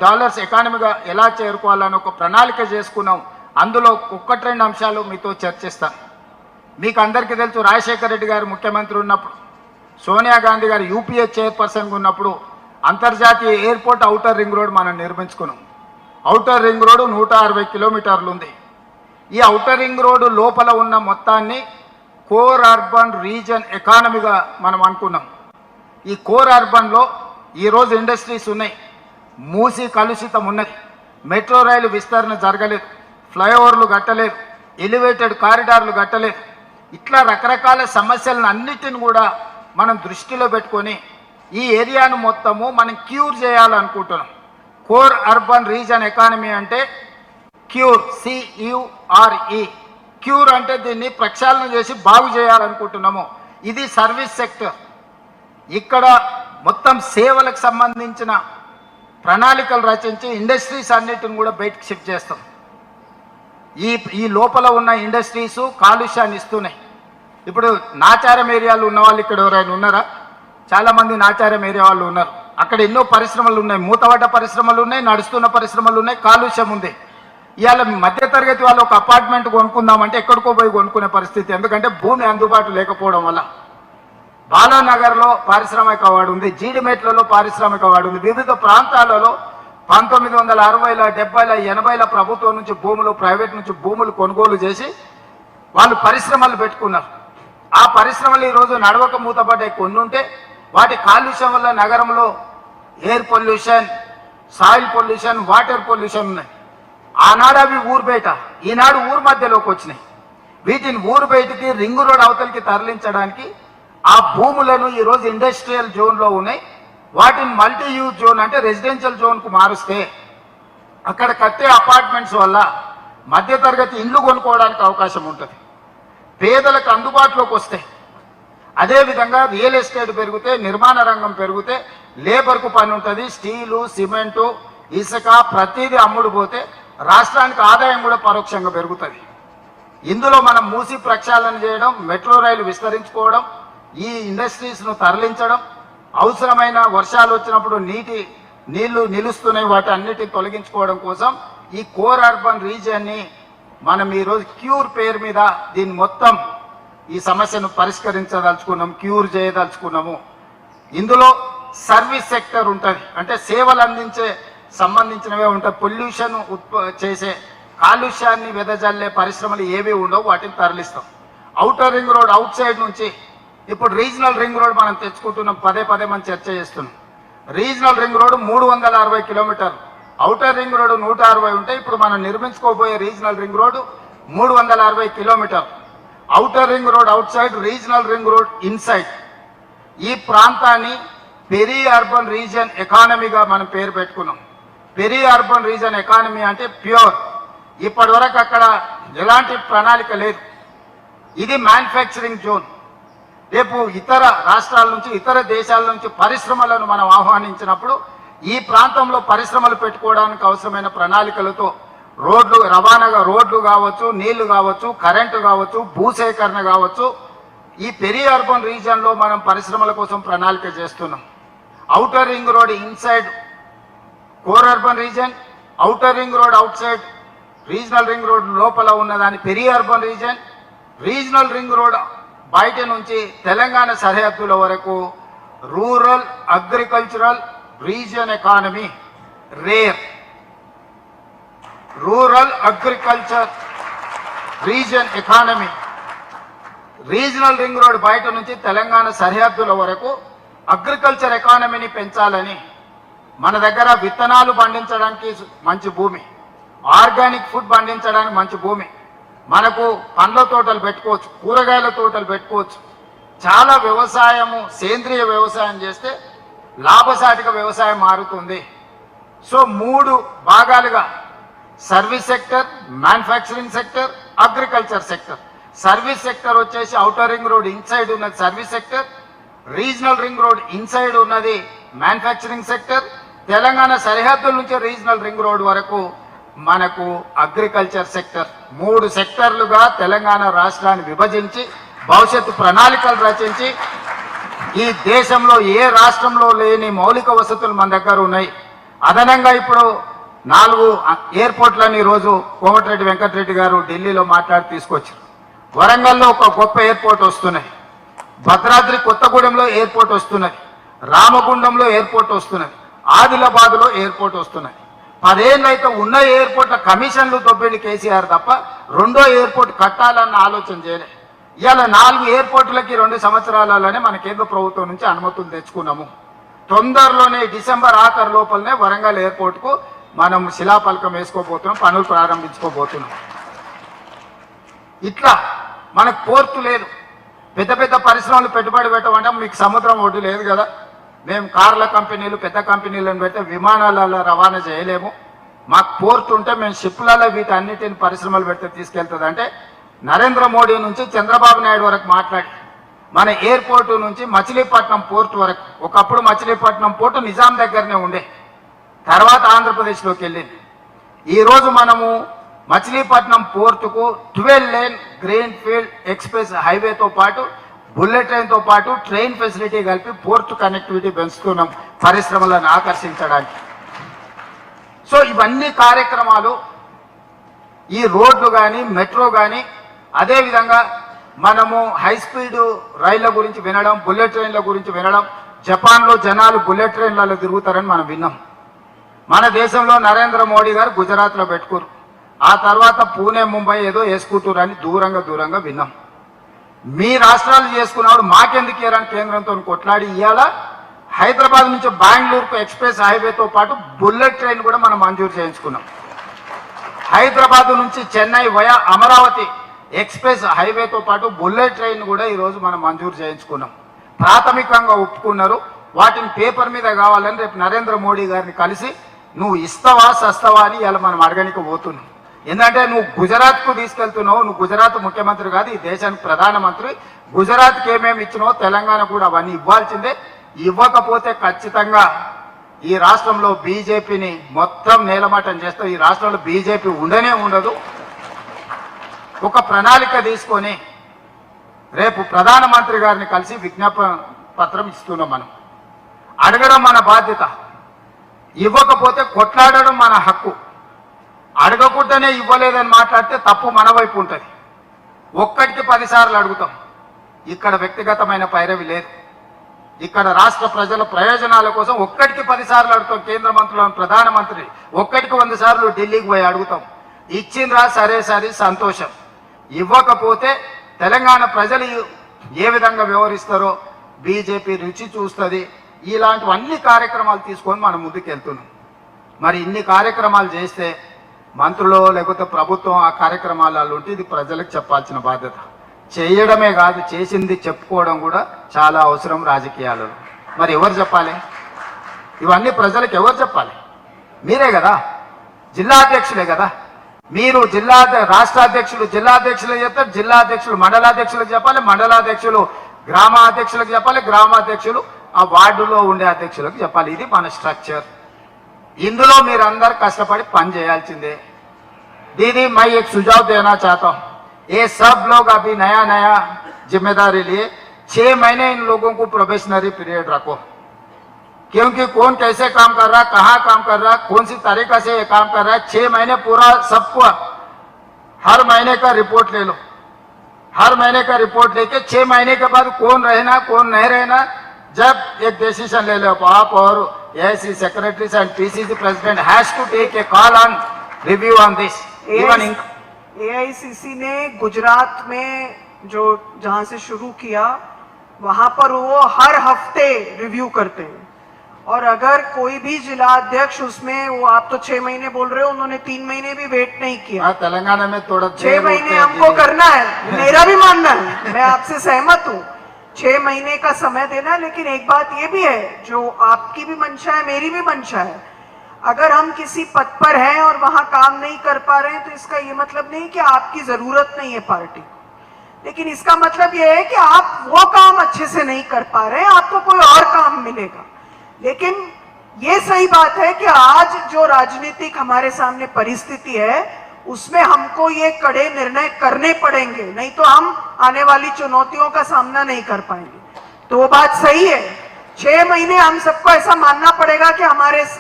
ఎకానమీగా ఎలా చేరుకోవాలని ఒక ప్రణాళిక చేసుకున్నాం. అందులో 1-2 అంశాలు మీతో చర్చిస్తాను. మీకు అందరికీ తెలుసు, రాజశేఖర రెడ్డి గారు ముఖ్యమంత్రి ఉన్నప్పుడు, సోనియా గాంధీ గారు యూపీఏ చైర్పర్సన్గా ఉన్నప్పుడు అంతర్జాతీయ ఎయిర్పోర్ట్ ఔటర్ రింగ్ రోడ్ మనం నిర్మించుకున్నాం. ఔటర్ రింగ్ రోడ్డు 160 కిలోమీటర్లు ఉంది. ఈ ఔటర్ రింగ్ రోడ్డు లోపల ఉన్న మొత్తాన్ని కోర్ అర్బన్ రీజన్ ఎకానమీగా మనం అనుకున్నాం. ఈ కోర్ అర్బన్లో ఈరోజు ఇండస్ట్రీస్ ఉన్నాయి, మూసి కలుషితం ఉన్నది, మెట్రో రైలు విస్తరణ జరగలేదు, ఫ్లైఓవర్లు కట్టలేదు, ఎలివేటెడ్ కారిడార్లు కట్టలేదు. ఇట్లా రకరకాల సమస్యలను అన్నిటిని కూడా మనం దృష్టిలో పెట్టుకొని ఈ ఏరియాను మొత్తము మనం క్యూర్ చేయాలనుకుంటున్నాం. కోర్ అర్బన్ రీజన్ ఎకానమీ అంటే క్యూర్, CURE, క్యూర్ అంటే దీన్ని ప్రక్షాళన చేసి బాగు చేయాలనుకుంటున్నాము. ఇది సర్వీస్ సెక్టర్. ఇక్కడ మొత్తం సేవలకు సంబంధించిన ప్రణాళికలు రచించి ఇండస్ట్రీస్ అన్నిటిని కూడా బయటకు షిఫ్ట్ చేస్తాం. ఈ లోపల ఉన్న ఇండస్ట్రీస్ కాలుష్యాన్ని ఇస్తున్నాయి. ఇప్పుడు నాచారం ఏరియాలో ఉన్న వాళ్ళు ఇక్కడ ఎవరైనా ఉన్నారా? చాలామంది నాచారం ఏరియా వాళ్ళు ఉన్నారు. అక్కడ ఎన్నో పరిశ్రమలు ఉన్నాయి, మూతపడ్డ పరిశ్రమలు ఉన్నాయి, నడుస్తున్న పరిశ్రమలు ఉన్నాయి, కాలుష్యం ఉంది. ఇవాళ మధ్యతరగతి వాళ్ళు ఒక అపార్ట్మెంట్ కొనుక్కుందామంటే ఎక్కడికో పోయి కొనుక్కునే పరిస్థితి, ఎందుకంటే భూమి అందుబాటు లేకపోవడం వల్ల. బాలానగర్లో పారిశ్రామిక వాడు ఉంది, జీడిమెట్లలో పారిశ్రామిక వాడు ఉంది. వివిధ ప్రాంతాలలో 1960ల 70ల 80ల ప్రభుత్వం నుంచి భూములు, ప్రైవేట్ నుంచి భూములు కొనుగోలు చేసి వాళ్ళు పరిశ్రమలు పెట్టుకున్నారు. ఆ పరిశ్రమలు ఈరోజు నడవక మూతపడ్డాయి. కొన్ని ఉంటే వాటి కాలుష్యం వల్ల నగరంలో air pollution, soil pollution, water pollution ఉన్నాయి. ఆనాడు అవి ఊరు బయట, ఈనాడు ఊరు మధ్యలోకి వచ్చినాయి. వీటిని ఊరు బయటికి రింగు రోడ్ అవతలికి తరలించడానికి ఆ భూములను ఈరోజు ఇండస్ట్రియల్ జోన్లో ఉన్నాయి. వాటిని మల్టీ యూజ్ జోన్ అంటే రెసిడెన్షియల్ జోన్కు మారుస్తే అక్కడ కట్టే అపార్ట్మెంట్స్ వల్ల మధ్యతరగతి ఇల్లు కొనుక్కోవడానికి అవకాశం ఉంటుంది, పేదలకు అందుబాటులోకి వస్తాయి. అదేవిధంగా రియల్ ఎస్టేట్ పెరిగితే, నిర్మాణ రంగం పెరిగితే లేబర్కు పని ఉంటుంది. స్టీలు, సిమెంటు, ఇసుక ప్రతిదీ అమ్ముడు పోతే రాష్ట్రానికి ఆదాయం కూడా పరోక్షంగా పెరుగుతుంది. ఇందులో మనం మూసి ప్రక్షాళన చేయడం, మెట్రో రైలు విస్తరించుకోవడం, ఈ ఇండస్ట్రీస్ను తరలించడం, అవసరమైన వర్షాలు వచ్చినప్పుడు నీళ్లు నిలుస్తున్నాయి వాటి అన్నిటిని తొలగించుకోవడం కోసం ఈ కోర్ అర్బన్ రీజియన్ని మనం ఈరోజు క్యూర్ పేరు మీద దీన్ని మొత్తం ఈ సమస్యను పరిష్కరించదలుచుకున్నాం, క్యూర్ చేయదలుచుకున్నాము. ఇందులో సర్వీస్ సెక్టర్ ఉంటుంది, అంటే సేవలు అందించే సంబంధించినవే ఉంటాయి. పొల్యూషన్ చేసే కాలుష్యాన్ని వెదజల్లే పరిశ్రమలు ఏవి ఉండవు, వాటిని తరలిస్తాం. Outer ring road outside నుంచి ఇప్పుడు రీజనల్ రింగ్ రోడ్ మనం తెచ్చుకుంటున్నాం, పదే మనం చర్చ చేస్తున్నాం. రీజనల్ రింగ్ రోడ్ 360 కిలోమీటర్లు, ఔటర్ రింగ్ రోడ్ 160 ఉంటాయి. ఇప్పుడు మనం నిర్మించుకోబోయే రీజనల్ రింగ్ రోడ్ 360 కిలోమీటర్లు. Outer ring road out side, regional ring road inside. ఈ ప్రాంతాన్ని పెరీ అర్బన్ రీజియన్ ఎకానమీగా మనం పేరు పెట్టుకున్నాం. పెరీ అర్బన్ రీజియన్ ఎకానమీ అంటే ప్యూర్. ఇప్పటి వరకు అక్కడ ఎలాంటి ప్రణాళిక లేదు. ఇది మ్యానుఫ్యాక్చరింగ్ జోన్. రేపు ఇతర రాష్ట్రాల నుంచి, ఇతర దేశాల నుంచి పరిశ్రమలను మనం ఆహ్వానించినప్పుడు ఈ ప్రాంతంలో పరిశ్రమలు పెట్టుకోవడానికి అవసరమైన ప్రణాళికలతో రోడ్లు రవాణాగా, రోడ్లు కావచ్చు, నీళ్లు కావచ్చు, కరెంటు కావచ్చు, భూసేకరణ కావచ్చు, ఈ పెరీ అర్బన్ రీజియన్లో మనం పరిశ్రమల కోసం ప్రణాళిక చేస్తున్నాం. Outer ring road inside core urban region, outer ring road out side regional ring road లోపల ఉన్నదాన్ని peri urban region. Regional ring road బయట నుంచి తెలంగాణ సరిహద్దుల వరకు rural agricultural region economy, rare rural agriculture region economy. Regional ring road బయట నుంచి తెలంగాణ సరిహద్దుల వరకు అగ్రికల్చర్ ఎకానమీని పెంచాలని, మన దగ్గర విత్తనాలు పండించడానికి మంచి భూమి, ఆర్గానిక్ ఫుడ్ పండించడానికి మంచి భూమి, మనకు పండ్ల తోటలు పెట్టుకోవచ్చు, కూరగాయల తోటలు పెట్టుకోవచ్చు. చాలా వ్యవసాయము, సేంద్రియ వ్యవసాయం చేస్తే లాభసాటిగా వ్యవసాయం మారుతుంది. సో 3 భాగాలుగా service sector, manufacturing sector, agriculture sector. Service sector వచ్చేసి ఔటర్ రింగ్ రోడ్ ఇన్సైడ్ ఉన్నది service sector, regional ring road inside ఉన్నది మ్యానుఫ్యాక్చరింగ్ సెక్టర్. తెలంగాణ సరిహద్దుల నుంచి రీజనల్ రింగ్ రోడ్ వరకు మనకు అగ్రికల్చర్ సెక్టర్. 3 సెక్టర్లుగా తెలంగాణ రాష్ట్రాన్ని విభజించి భవిష్యత్తు ప్రణాళికలు రచించి, ఈ దేశంలో ఏ రాష్ట్రంలో లేని మౌలిక వసతులు మన దగ్గర ఉన్నాయి. అదనంగా ఇప్పుడు 4 ఎయిర్పోర్ట్లను ఈరోజు కోమటిరెడ్డి వెంకటరెడ్డి గారు ఢిల్లీలో మాట్లాడి తీసుకొచ్చారు. వరంగల్లో ఒక గొప్ప ఎయిర్పోర్ట్ వస్తున్నది, భద్రాద్రి కొత్తగూడెంలో ఎయిర్పోర్ట్ వస్తున్నది, రామగుండంలో ఎయిర్పోర్ట్ వస్తున్నది, ఆదిలాబాద్లో ఎయిర్పోర్ట్ వస్తున్నది. 10 ఏళ్ళు అయితే ఉన్న ఎయిర్పోర్ట్ల కమిషన్లు దొబ్బిండి కేసీఆర్ తప్ప రెండో ఎయిర్పోర్ట్ కట్టాలన్న ఆలోచన చేయలే. ఇవాళ 4 ఎయిర్పోర్టులకి 2 సంవత్సరాలలోనే మన కేంద్ర ప్రభుత్వం నుంచి అనుమతులు తెచ్చుకున్నాము. తొందరలోనే డిసెంబర్ ఆఖరు లోపలనే వరంగల్ ఎయిర్పోర్ట్కు మనం శిలాఫలకం వేసుకోబోతున్నాం, పనులు ప్రారంభించుకోబోతున్నాం. ఇట్లా మనకు పోర్టు లేదు, పెద్ద పరిశ్రమలు పెట్టుబడి పెట్టమంటే మీకు సముద్రం ఒడ్డు లేదు కదా. మేము కార్ల కంపెనీలు, పెద్ద కంపెనీలను పెడితే విమానాలలో రవాణా చేయలేము. మాకు పోర్టు ఉంటే మేము షిప్లలో వీటన్నిటిని పరిశ్రమలు పెడితే తీసుకెళ్తుంది. అంటే నరేంద్ర మోడీ నుంచి చంద్రబాబు నాయుడు వరకు మాట్లాడి మన ఎయిర్పోర్టు నుంచి మచిలీపట్నం పోర్టు వరకు, ఒకప్పుడు మచిలీపట్నం పోర్టు నిజాం దగ్గరనే ఉండే, తర్వాత ఆంధ్రప్రదేశ్లోకి వెళ్ళింది. ఈరోజు మనము మచిలీపట్నం పోర్టుకు 12 లేన్ గ్రీన్ ఫీల్డ్ ఎక్స్ప్రెస్ హైవేతో పాటు బుల్లెట్ ట్రైన్తో పాటు ట్రైన్ ఫెసిలిటీ కలిపి పోర్టు కనెక్టివిటీ పెంచుతున్నాం పరిశ్రమలను ఆకర్షించడానికి. సో ఇవన్నీ కార్యక్రమాలు, ఈ రోడ్లు కానీ, మెట్రో కానీ, అదేవిధంగా మనము హై స్పీడ్ రైళ్ల గురించి వినడం, బుల్లెట్ ట్రైన్ల గురించి వినడం. జపాన్లో జనాలు బుల్లెట్ ట్రైన్లలో తిరుగుతారని మనం విన్నాం. మన దేశంలో నరేంద్ర మోడీ గారు గుజరాత్లో పెట్టుకోరు, ఆ తర్వాత పూణే, ముంబై ఏదో వేసుకుంటారు అని దూరంగా విన్నాం. మీ రాష్ట్రాలు చేసుకున్నప్పుడు మాకెందుకు ఇయ్యారని కేంద్రంతో కొట్లాడి ఇవాళ హైదరాబాద్ నుంచి బెంగళూరుకు ఎక్స్ప్రెస్ హైవేతో పాటు బుల్లెట్ ట్రైన్ కూడా మనం మంజూరు చేయించుకున్నాం. హైదరాబాద్ నుంచి చెన్నై వయా అమరావతి ఎక్స్ప్రెస్ హైవేతో పాటు బుల్లెట్ ట్రైన్ కూడా ఈరోజు మనం మంజూరు చేయించుకున్నాం. ప్రాథమికంగా ఒప్పుకున్నారు. వాటిని పేపర్ మీద కావాలని రేపు నరేంద్ర మోడీ గారిని కలిసి నువ్వు ఇస్తావా సస్తావా అని ఇలా మనం అడగనికి పోతున్నాం. ఎందుకంటే నువ్వు గుజరాత్కు తీసుకెళ్తున్నావు, నువ్వు గుజరాత్ ముఖ్యమంత్రి కాదు, ఈ దేశానికి ప్రధానమంత్రి. గుజరాత్కి ఏమేమి ఇచ్చినావో తెలంగాణ కూడా అవన్నీ ఇవ్వాల్సిందే. ఇవ్వకపోతే ఖచ్చితంగా ఈ రాష్ట్రంలో బీజేపీని మొత్తం నేలమట్టం చేస్తావు. ఈ రాష్ట్రంలో బీజేపీ ఉండనే ఉండదు. ఒక ప్రణాళిక తీసుకొని రేపు ప్రధానమంత్రి గారిని కలిసి విజ్ఞాపన పత్రం ఇస్తున్నాం. మనం అడగడం మన బాధ్యత, ఇవ్వకపోతే కొట్లాడడం మన హక్కు. అడగకుండానే ఇవ్వలేదని మాట్లాడితే తప్పు మన వైపు ఉంటుంది. ఒక్కటికి 10 సార్లు అడుగుతాం. ఇక్కడ వ్యక్తిగతమైన పైరవి లేదు. ఇక్కడ రాష్ట్ర ప్రజల ప్రయోజనాల కోసం ఒక్కటికి 10 సార్లు అడుగుతాం కేంద్ర మంత్రులను, ప్రధానమంత్రి ఒక్కటికి 100 సార్లు ఢిల్లీకి పోయి అడుగుతాం. ఇచ్చిండ్రా సరే సరే సంతోషం, ఇవ్వకపోతే తెలంగాణ ప్రజలు ఏ విధంగా వ్యవహరిస్తారో బీజేపీ రుచి చూస్తుంది. ఇలాంటివన్నీ కార్యక్రమాలు తీసుకొని మనం ముందుకెళ్తున్నాం. మరి ఇన్ని కార్యక్రమాలు చేస్తే మంత్రులు లేకపోతే ప్రభుత్వం ఆ కార్యక్రమాలలో ఉంటే ఇది ప్రజలకు చెప్పాల్సిన బాధ్యత. చేయడమే కాదు, చేసింది చెప్పుకోవడం కూడా చాలా అవసరం రాజకీయాలలో. మరి ఎవరు చెప్పాలి? ఇవన్నీ ప్రజలకు ఎవరు చెప్పాలి? మీరే కదా, జిల్లా అధ్యక్షులే కదా. మీరు రాష్ట్ర అధ్యక్షులు జిల్లా అధ్యక్షులకు చెప్తారు, జిల్లా అధ్యక్షులు మండలాధ్యక్షులకు చెప్పాలి, మండలాధ్యక్షులు గ్రామాధ్యక్షులకు చెప్పాలి, గ్రామాధ్యక్షులు ఆ వార్డులో ఉండే అధ్యక్షులకు చెప్పాలి. ఇది మన స్ట్రక్చర్. ఇందులో మీరు అందరు కష్టపడి పని చేయాల్సిందే. दीदी मैं एक सुझाव देना चाहता हूँ, ये सब लोग अभी नया नया जिम्मेदारी लिए 6 महीने इन लोगों को प्रोबेशनरी पीरियड रखो, क्योंकि कौन कैसे काम कर रहा, कहाँ काम कर रहा, कौन सी तरीका से ये काम कर रहा है, 6 महीने पूरा सबको हर महीने का रिपोर्ट ले लो. हर महीने का रिपोर्ट लेके 6 महीने के बाद कौन रहना कौन नहीं रहना, जब एक डिसीजन ले लो आप. और AIC secretaries and PCC president has to take a call on review on this. AICC ने गुजरात में जो जहां से शुरू किया वहां पर वो हर हफ्ते रिव्यू करते हैं, और अगर कोई भी जिला अध्यक्ष उसमें, वो आप तो 6 महीने बोल रहे हो, उन्होंने 3 महीने भी वेट नहीं किया. तेलंगाना में थोड़ा 6 महीने हमको करना है, मेरा भी मानना है, मैं आपसे सहमत हूँ. 6 महीने का समय देना है. लेकिन एक बात ये भी है, जो आपकी भी मंशा है मेरी भी मंशा है, अगर हम किसी पद पर हैं और वहां काम नहीं कर पा रहे हैं तो इसका ये मतलब नहीं कि आपकी जरूरत नहीं है पार्टी को, लेकिन इसका मतलब ये है कि आप वो काम अच्छे से नहीं कर पा रहे हैं, आपको कोई और काम मिलेगा. लेकिन ये सही बात है कि आज जो राजनीतिक हमारे सामने परिस्थिति है उसमें हमको ये कड़े निर्णय करने पड़ेंगे, नहीं तो हम आने वाली चुनौतियों का सामना नहीं कर पाएंगे. तो वो बात सही है, 6 महीने हम सबको ऐसा मानना पड़ेगा कि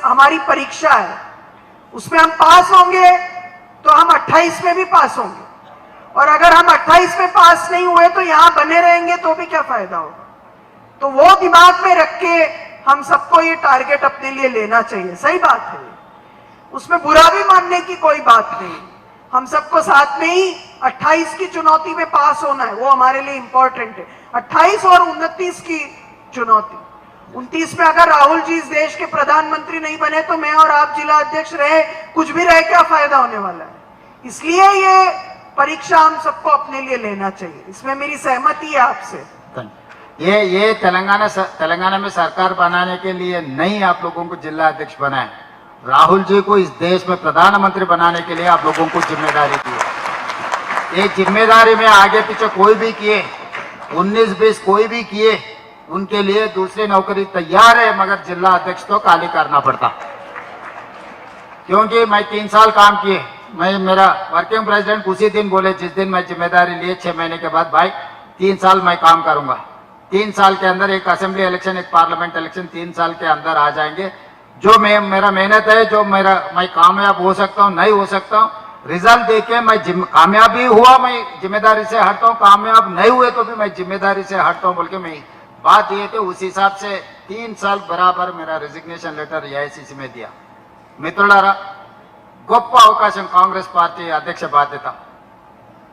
हमारी परीक्षा है, उसमें हम पास होंगे तो हम 28 में भी पास होंगे, और अगर हम 28 में पास नहीं हुए तो यहाँ बने रहेंगे तो भी क्या फायदा होगा. तो वो दिमाग में रख के हम सबको ये टारगेट अपने लिए लेना चाहिए. सही बात है, उसमें बुरा भी मानने की कोई बात नहीं. हम सबको साथ में ही 28 की चुनौती में पास होना है, वो हमारे लिए इंपॉर्टेंट है. 28 और 29 की चुनौती, 29 में अगर राहुल जी इस देश के प्रधानमंत्री नहीं बने तो मैं और आप जिला अध्यक्ष रहे, कुछ भी रहे, क्या फायदा होने वाला है. इसलिए ये परीक्षा हम सबको अपने लिए लेना चाहिए, इसमें मेरी सहमति है आपसे. ये तेलंगाना में सरकार बनाने के लिए नहीं आप लोगों को जिला अध्यक्ष बनाए, राहुल जी को इस देश में प्रधानमंत्री बनाने के लिए आप लोगों को जिम्मेदारी दी है. ये जिम्मेदारी में आगे पीछे कोई भी किए, 19-20 कोई भी किए, उनके लिए दूसरी नौकरी तैयार है, मगर जिला अध्यक्ष तो खाली करना पड़ता. क्योंकि मैं 3 साल काम किए, मैं मेरा वर्किंग प्रेसिडेंट उसी दिन बोले, जिस दिन मैं जिम्मेदारी लिए 6 महीने के बाद, भाई 3 साल मैं काम करूंगा, 3 साल के अंदर एक असेंबली इलेक्शन, एक पार्लियामेंट इलेक्शन 3 साल के अंदर आ जाएंगे. जो मेरा मेहनत है, जो मैं कामयाब हो सकता हूँ नहीं हो सकता हूँ, रिजल्ट देके मैं कामयाब भी हुआ मैं जिम्मेदारी से हटता हूँ, कामयाब नहीं हुए तो भी मैं जिम्मेदारी से हटता हूँ बोल के मैं बात ये थे. उस हिसाब से 3 साल बराबर मेरा रिजिग्नेशन लेटर एआईसीसी में दिया. మిత్రులారా, గొప్ప అవకాశం కాంగ్రెస్ పార్టీ అధ్యక్ష బాధ్యత.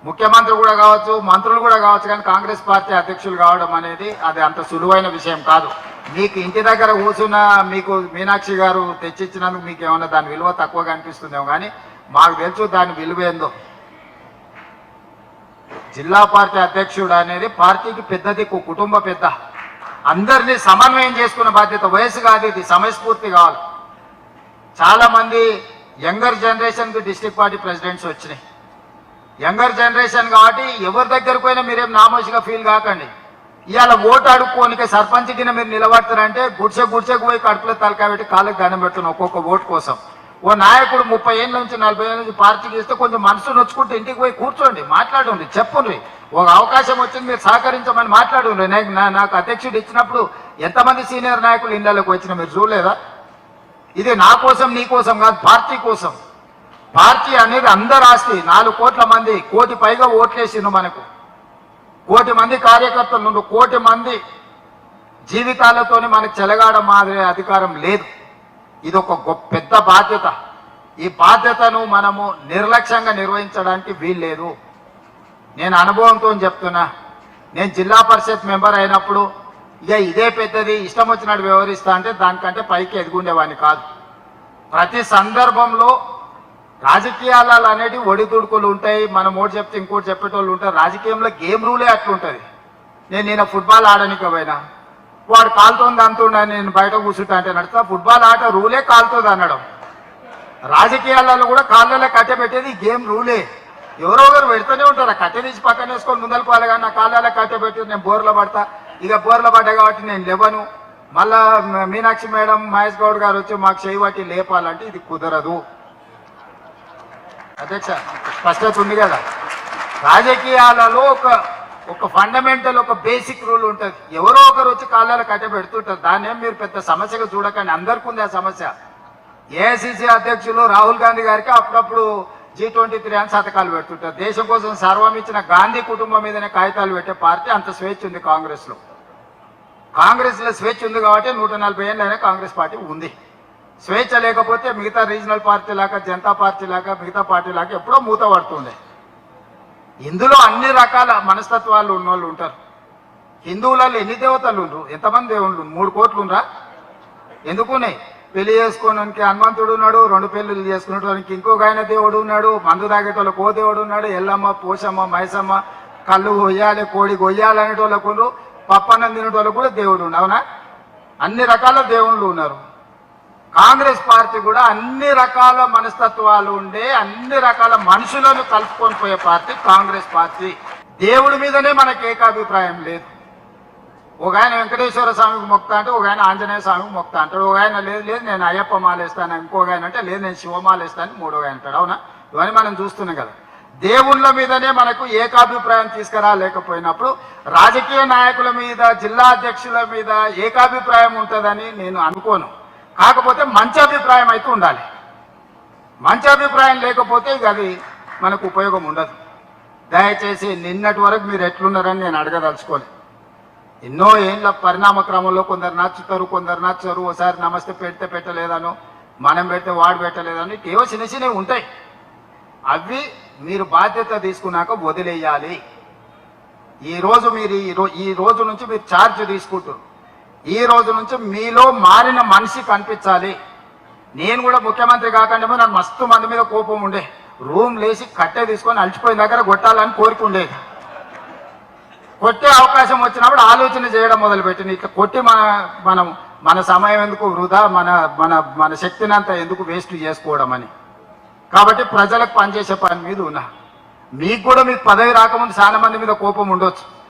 ముఖ్యమంత్రి కూడా కావచ్చు, మంత్రులు కూడా కావచ్చు, కానీ కాంగ్రెస్ పార్టీ అధ్యక్షులు కావడం అనేది అది అంత సులువైన విషయం కాదు. మీకు ఇంటి దగ్గర కూర్చున్న మీకు మీనాక్షి గారు తెచ్చిచ్చినందుకు మీకు ఏమన్నా దాని విలువ తక్కువగా అనిపిస్తుందేమో, కానీ మాకు తెలుసు దాని విలువ ఏందో. జిల్లా పార్టీ అధ్యక్షుడు అనేది పార్టీకి పెద్ద దిక్కు, కుటుంబ పెద్ద, అందరినీ సమన్వయం చేసుకున్న బాధ్యత. వయసు కాదు ఇది, సమయస్ఫూర్తి కావాలి. చాలా మంది యంగర్ జనరేషన్కి డిస్ట్రిక్ట్ పార్టీ ప్రెసిడెంట్స్ వచ్చినాయి. యంగర్ జనరేషన్ కాబట్టి ఎవరి దగ్గరకు పోయినా మీరేం నామోషిగా ఫీల్ కాకండి. ఇవాళ ఓటు అడుక్కోనికే సర్పంచ్ కింద మీరు నిలబడతారంటే గుడిసెకు పోయి కడుపులో తలకాయ పెట్టి కాళ్ళకి దండం పెడుతున్నాం ఒక్కొక్క ఓటు కోసం. ఓ నాయకుడు 30 ఏళ్ళ నుంచి 40 ఏళ్ళ నుంచి పార్టీకి ఇస్తే కొంచెం మనసు నొచ్చుకుంటే ఇంటికి పోయి కూర్చోండి, మాట్లాడండి, చెప్పుండ్రి. ఒక అవకాశం వచ్చింది మీరు సహకరించమని మాట్లాడండి. నాకు అధ్యక్షుడు ఇచ్చినప్పుడు ఎంతమంది సీనియర్ నాయకులు ఇళ్లలోకి వచ్చినా మీరు చూడలేదా? ఇది నా కోసం నీ కోసం కాదు, పార్టీ కోసం. పార్టీ అనేది అందరు ఆస్తి. 4 కోట్ల మంది, 1 కోటి పైగా ఓట్లేసిండ్రు మనకు. కోటి మంది కార్యకర్తలు నుండి కోటి మంది జీవితాలతోని మనకు చెలగాడ మాదిరే అధికారం లేదు. ఇది ఒక పెద్ద బాధ్యత. ఈ బాధ్యతను మనము నిర్లక్ష్యంగా నిర్వహించడానికి వీల్లేదు. నేను అనుభవంతో చెప్తున్నా. నేను జిల్లా పరిషత్ మెంబర్ అయినప్పుడు ఇక ఇదే పెద్దది, ఇష్టం వచ్చినట్టు వ్యవహరిస్తా అంటే దానికంటే పైకి ఎదుగుండేవాడిని కాదు. ప్రతి సందర్భంలో రాజకీయాలు అనేవి ఒడిదుడుకులు ఉంటాయి. మనం ఒకటి చెప్తే ఇంకోటి చెప్పేటోళ్ళు ఉంటారు. రాజకీయంలో గేమ్ రూలే అట్లుంటుంది. నేను ఫుట్బాల్ ఆడడానికి పోయినా, వాడు కాలుతోంది అంటుండ, నేను బయట కూర్చుంటా అంటే నడుస్తా. ఫుట్బాల్ ఆట రూలే కాలుతుంది అనడం. రాజకీయాలలో కూడా కాళ్ళలో కట్టె పెట్టేది గేమ్ రూలే. ఎవరో ఒకరు పెడుతూనే ఉంటారు. ఆ కట్టె తీసి పక్కన వేసుకొని ముందలు పోవాలి. కానీ నా కాళ్ళలో కట్టె పెట్టి నేను బోర్లో పడతా. ఇక బోర్లో పడ్డా కాబట్టి నేను లేవను. మళ్ళా మీనాక్షి మేడం, మహేష్ గౌడ్ గారు వచ్చి మాకు చేయబట్టి లేపాలంటే ఇది కుదరదు. అధ్యక్ష, స్పష్టత ఉంది కదా. రాజకీయాలలో ఒక ఫండమెంటల్, ఒక బేసిక్ రూల్ ఉంటుంది. ఎవరో ఒకరు వచ్చి కాళ్ళలో కట్టె పెడుతుంటారు. దాన్ని ఏం మీరు పెద్ద సమస్యగా చూడకండి. అందరికీ ఉంది ఆ సమస్య. ఏఐసిసి అధ్యక్షులు రాహుల్ గాంధీ గారికి అప్పుడప్పుడు G23 అని శతకాలు పెడుతుంటారు. దేశం కోసం సర్వం ఇచ్చిన గాంధీ కుటుంబం మీదనే కాగితాలు పెట్టే పార్టీ. అంత స్వేచ్ఛ ఉంది కాంగ్రెస్లో. కాంగ్రెస్లో స్వేచ్ఛ ఉంది కాబట్టి 140 ఏళ్ళైనా కాంగ్రెస్ పార్టీ ఉంది. స్వేచ్ఛ లేకపోతే మిగతా రీజనల్ పార్టీ లాగా, జనతా పార్టీ లాగా, మిగతా పార్టీ లాగా ఎప్పుడో మూత పడుతుండే. ఇందులో అన్ని రకాల మనస్తత్వాలు ఉన్న వాళ్ళు ఉంటారు. హిందువులలో ఎన్ని దేవతలు ఉండరు? ఎంతమంది దేవుళ్ళు? 3 కోట్లు ఉండరా? ఎందుకున్నాయి? పెళ్లి చేసుకోవడానికి హనుమంతుడు ఉన్నాడు, 2 పెళ్లిళ్ళు చేసుకునేటోనికి ఇంకొక ఆయన దేవుడు ఉన్నాడు, మందు తాగేటోళ్ళకి ఓ దేవుడు ఉన్నాడు, ఎల్లమ్మ, పోషమ్మ, మైసమ్మ, కళ్ళు కొయ్యాలి, కోడి కొయ్యాలి అనేటోళ్ళకు, పప్పన్నం తినేటోళ్ళకు కూడా దేవుడు ఉన్నాడు. అవునా? అన్ని రకాల దేవుళ్ళు ఉన్నారు. కాంగ్రెస్ పార్టీ కూడా అన్ని రకాల మనస్తత్వాలు ఉండే, అన్ని రకాల మనుషులను కలుపుకొని పోయే పార్టీ కాంగ్రెస్ పార్టీ. దేవుడి మీదనే మనకు ఏకాభిప్రాయం లేదు. ఒక ఆయన వెంకటేశ్వర స్వామికి మొక్తా అంటే, ఒక ఆయన ఆంజనేయ స్వామికి మొక్తా అంటాడు. ఒక ఆయన లేదు లేదు నేను అయ్యప్ప మాలేస్తాను, ఇంకొక ఆయన అంటే లేదు నేను శివమాలేస్తాను, మూడో ఆయన అంటాడు. అవునా? ఇవన్నీ మనం చూస్తున్నాం కదా. దేవుళ్ళ మీదనే మనకు ఏకాభిప్రాయం తీసుకురాలేకపోయినప్పుడు రాజకీయ నాయకుల మీద, జిల్లా అధ్యక్షుల మీద ఏకాభిప్రాయం ఉంటుందని నేను అనుకోను. కాకపోతే మంచి అభిప్రాయం అయితే ఉండాలి. మంచి అభిప్రాయం లేకపోతే ఇక అది మనకు ఉపయోగం ఉండదు. దయచేసి నిన్నటి వరకు మీరు ఎట్లున్నారని నేను అడగదలుచుకోలేదు. ఎన్నో ఏళ్ళ పరిణామ క్రమంలో కొందరు నచ్చుతారు, కొందరు నచ్చరు. ఒకసారి నమస్తే పెడితే పెట్టలేదను, మనం పెడితే వాడు పెట్టలేదని ఏవో చిన్న చిన్నవి ఉంటాయి. అవి మీరు బాధ్యత తీసుకున్నాక వదిలేయాలి. ఈరోజు మీరు ఈ రోజు నుంచి మీరు ఛార్జ్ తీసుకుంటారు. ఈ రోజు నుంచి మీలో మారిన మనిషి కనిపించాలి. నేను కూడా ముఖ్యమంత్రి కాకుండా నాకు మస్తు మంది మీద కోపం ఉండే. రూమ్ లేచి కట్టె తీసుకొని అలసిపోయిన దగ్గర కొట్టాలని కోరుకుండేది. కొట్టే అవకాశం వచ్చినప్పుడు ఆలోచన చేయడం మొదలుపెట్టింది. ఇట్లా కొట్టి మన సమయం ఎందుకు వృధా, మన శక్తిని అంతా ఎందుకు వేస్ట్ చేసుకోవడం అని. కాబట్టి ప్రజలకు పనిచేసే పని మీద ఉన్నా. మీకు కూడా మీకు పదవి రాకముందు చాలా మంది మీద కోపం ఉండొచ్చు.